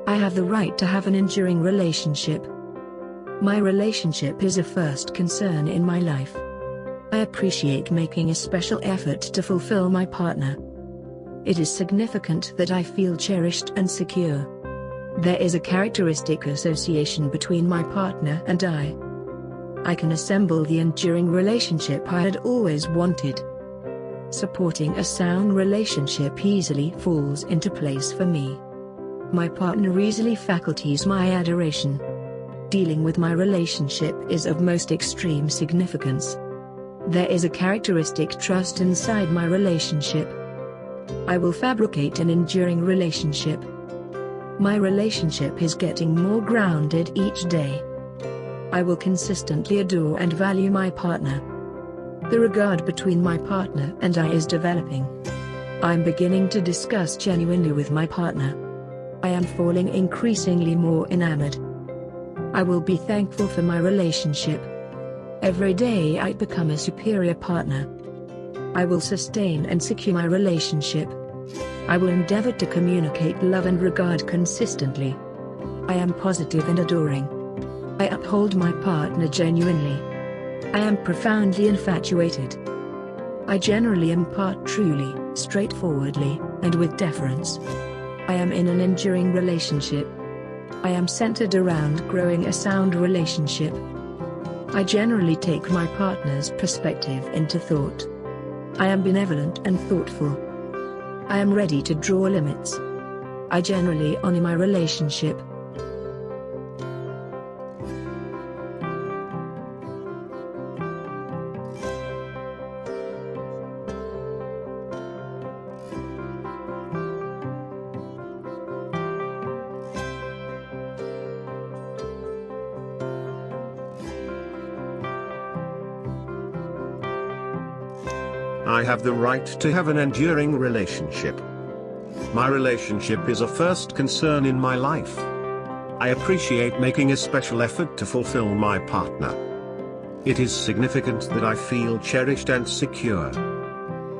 I have the right to have an enduring relationship. My relationship is a first concern in my life. I appreciate making a special effort to fulfill my partner. It is significant that I feel cherished and secure. There is a characteristic association between my partner and I. I can assemble the enduring relationship I had always wanted. Supporting a sound relationship easily falls into place for me. My partner easily faculties my adoration. Dealing with my relationship is of most extreme significance. There is a characteristic trust inside my relationship. I will fabricate an enduring relationship. My relationship is getting more grounded each day. I will consistently adore and value my partner. The regard between my partner and I is developing. I'm beginning to discuss genuinely with my partner. I am falling increasingly more enamored. I will be thankful for my relationship. Every day I become a superior partner. I will sustain and secure my relationship. I will endeavor to communicate love and regard consistently. I am positive and adoring. I uphold my partner genuinely. I am profoundly infatuated. I generally impart truly, straightforwardly, and with deference. I am in an enduring relationship. I am centered around growing a sound relationship. I generally take my partner's perspective into thought. I am benevolent and thoughtful. I am ready to draw limits. I generally honor my relationship. I have the right to have an enduring relationship. My relationship is a first concern in my life. I appreciate making a special effort to fulfill my partner. It is significant that I feel cherished and secure.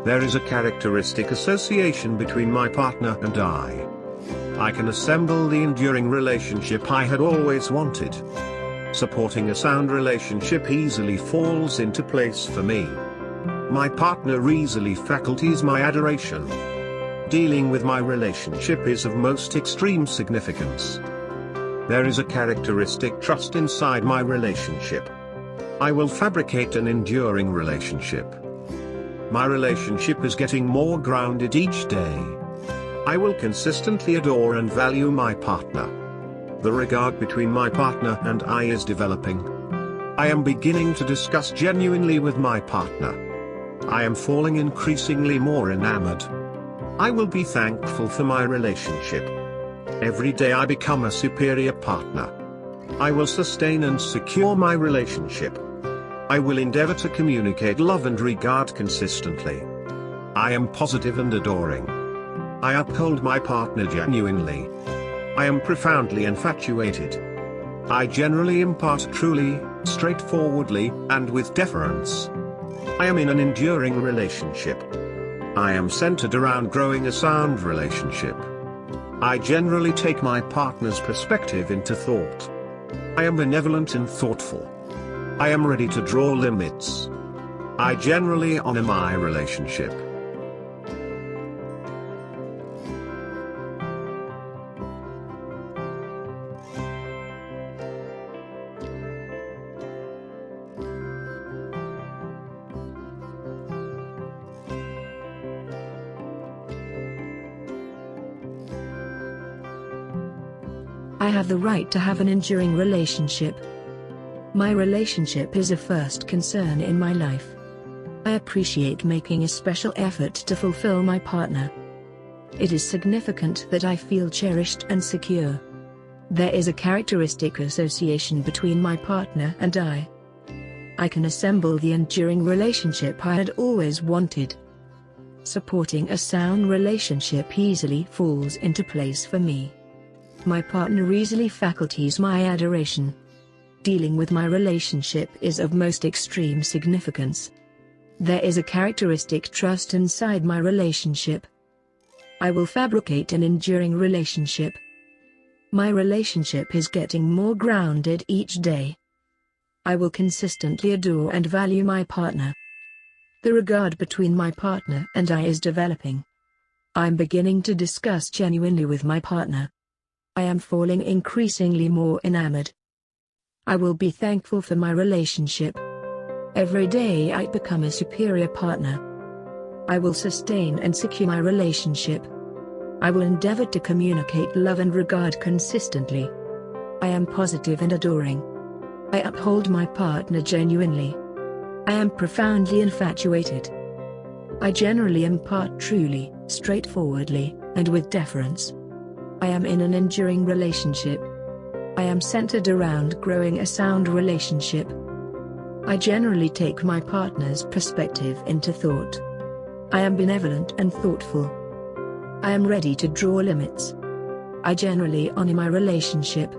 There is a characteristic association between my partner and I. I can assemble the enduring relationship I had always wanted. Supporting a sound relationship easily falls into place for me. My partner easily faculties my adoration. Dealing with my relationship is of most extreme significance. There is a characteristic trust inside my relationship. I will fabricate an enduring relationship. My relationship is getting more grounded each day. I will consistently adore and value my partner. The regard between my partner and I is developing. I am beginning to discuss genuinely with my partner. I am falling increasingly more enamored. I will be thankful for my relationship. Every day I become a superior partner. I will sustain and secure my relationship. I will endeavor to communicate love and regard consistently. I am positive and adoring. I uphold my partner genuinely. I am profoundly infatuated. I generally impart truly, straightforwardly, and with deference. I am in an enduring relationship. I am centered around growing a sound relationship. I generally take my partner's perspective into thought. I am benevolent and thoughtful. I am ready to draw limits. I generally honor my relationship. I have the right to have an enduring relationship. My relationship is a first concern in my life. I appreciate making a special effort to fulfill my partner. It is significant that I feel cherished and secure. There is a characteristic association between my partner and I. I can assemble the enduring relationship I had always wanted. Supporting a sound relationship easily falls into place for me. My partner easily faculties my adoration. Dealing with my relationship is of most extreme significance. There is a characteristic trust inside my relationship. I will fabricate an enduring relationship. My relationship is getting more grounded each day. I will consistently adore and value my partner. The regard between my partner and I is developing. I'm beginning to discuss genuinely with my partner. I am falling increasingly more enamored. I will be thankful for my relationship. Every day I become a superior partner. I will sustain and secure my relationship. I will endeavor to communicate love and regard consistently. I am positive and adoring. I uphold my partner genuinely. I am profoundly infatuated. I generally impart truly, straightforwardly, and with deference. I am in an enduring relationship. I am centered around growing a sound relationship. I generally take my partner's perspective into thought. I am benevolent and thoughtful. I am ready to draw limits. I generally honor my relationship.